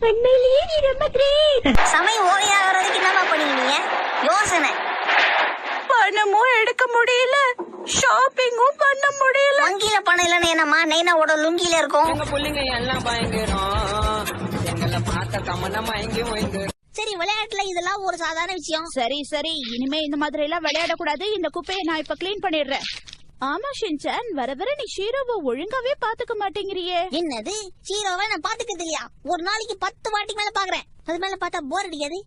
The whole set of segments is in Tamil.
உண்மையிலேயே நீ ரொம்ப கிரேட். சமயம் ஓலையாகிறதுக்கு என்னமா பண்ணீங்க? யோசனை பணமும் எடுக்க முடியல, ஷாப்பிங்கும் பண்ண முடியல. வங்கியில பணம் இல்லன்னு என்னம்மா நைனாவோட லுங்கில இருக்கும். எங்க பிள்ளைங்க எல்லாம் பயங்கரம், எங்களை பார்த்த கமல மயங்கி. சரி, விளையாட்டுல இதெல்லாம் ஒரு சாதாரண விஷயம். சரி சரி, இனிமே இந்த மாதிரி எல்லாம் விளையாட கூடாது. இந்த குப்பையை நான் இப்ப கிளீன் பண்ணிடுறேன். ஆமா ஷின்சான், வர வர நீ ஷீரோவை ஒழுங்காவே பாத்துக்க மாட்டேங்கிறியே. என்னது, ஷீரோவை நான் பாத்துக்கிறது இல்லையா? ஒரு நாளைக்கு 10 வாட்டிக்கு மேல பாக்குறேன். அது மேல பார்த்தா போர் அடிக்காது.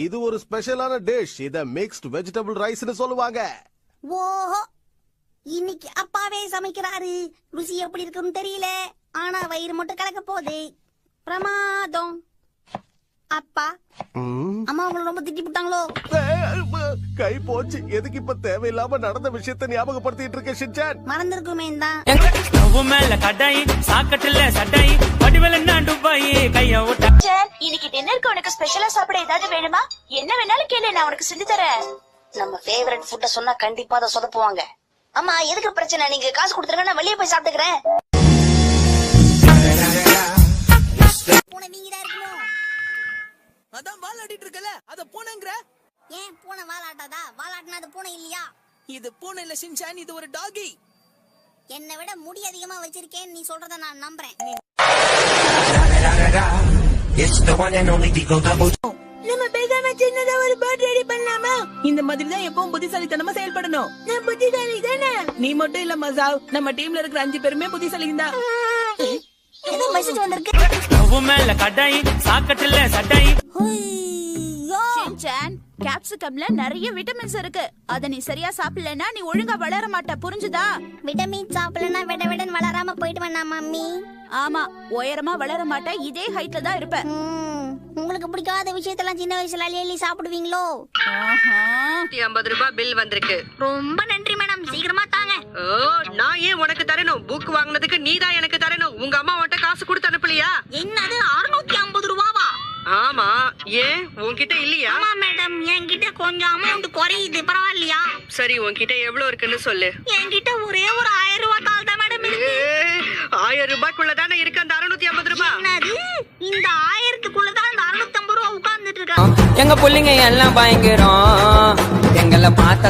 இது ஒரு ஸ்பெஷலான டிஷ். இத மிக்ஸ்ட் வெஜிடபிள் ரைஸ்னு சொல்லுவாங்க. ஓஹோ, இன்னைக்கு அப்பாவே சமைக்கிறாரு. ருசி எப்படி இருக்குன்னு தெரியல, ஆனா வயிறு மட்டும் கலக்க போகுது. பிரமாதம். அப்பா, அம்மா உங்களை ரொம்ப திட்டி விட்டாங்களோ? கை போச்சு. எதுக்கு இப்ப தேவையில்லாம நடந்த விஷயத்தை ஞாபகப்படுத்திட்டு இருக்க ஷின்சான்? மறந்துருக்குமே தான். இன்னைக்கு டின்னருக்கு உனக்கு ஸ்பெஷலா சாப்பிட ஏதாவது வேணுமா? என்ன வேணாலும் கேளு, நான் உனக்கு செஞ்சு தரேன். நம்ம ஃபேவரட் ஃபுட்ட சொன்னா கண்டிப்பா அதை சொதப்புவாங்க. அம்மா, எதுக்கு பிரச்சனை? நீங்க காசு கொடுத்துருங்க, நான் வெளியே போய் சாப்பிட்டுக்கிறேன். பூனை நீங்கதான் இருக்கணும். அதான் வாலாடிட்டு இருக்கல, அத பூனைங்கற. ஏன் பூனை வாலாட்டாதா? வாலாட்டினா அது பூனை இல்லையா? இது பூனை இல்ல ஷின்சான், இது ஒரு டாகி. என்னை விட முடி அதிகமா வச்சிருக்கேன்னு நீ சொல்றத நான் நம்புறேன். நம்ம பேசாம சின்னதா ஒரு பர்த் ரெடி பண்ணலாமா? இந்த மாதிரி தான் எப்பவும் புத்திசாலித்தனமா செயல்படணும். நான் புத்திசாலி தானே? நீ மட்டும் இல்ல மசாவ், நம்ம டீம்ல இருக்கிற 5 பேருமே புத்திசாலிங்க தான். ஏதோ மெசேஜ் வந்திருக்கு. ஷின்சான், கேப்சிகம்ல நிறைய விட்டமின்ஸ் இருக்கு. அத நீ சரியா சாப்பிடலனா நீ ஒழுங்கா வளர மாட்ட, புரிஞ்சுதா? விட்டமின் சாப்பிடலன்னா விட வளராம போயிட்டு வேணா மம்மி? ஆமா, உயரமா வளர மாட்ட, இதே ஹைட்ல தான் இருப்ப. உங்களுக்கு பிடிக்காத விஷயத்தெல்லாம் சின்ன வயசுல அள்ளி சாப்பிடுவீங்களோ? 50 ரூபாய் பில் வந்திருக்கு. ரொம்ப நன்றி மேடம், சீக்கிரமா தாங்க. ஓ, நான் ஏன் உனக்கு தரணும்? புக் வாங்குனதுக்கு நீ தான் எனக்கு தரணும். உங்க அம்மா உன்கிட்ட காசு கொடுத்து அனுப்பலையா? என்னது, 650 ரூபாவா? ஆமா, ஏன் உன்கிட்ட இல்லையா? ஆமா மேடம், என்கிட்ட கொஞ்சம் அமௌண்ட் குறையுது, பரவாயில்லையா? சரி, உன்கிட்ட எவ்வளவு இருக்குன்னு சொல்லு. என்கிட்ட ஒரே ஒரு 1000 ரூபாய் தாள் தான் மேடம் இருக்கு. 1000 ரூபாய்க்குள்ள தானே இருக்கு அந்த 650 ரூபாய். என்னது, இந்த 1000க்குள்ளதான் அந்த 650 ரூபாய் உட்கார்ந்துட்டு இருக்காங்க. எங்க பிள்ளைங்க எல்லாம் பயங்கரம், எங்களை பார்த்த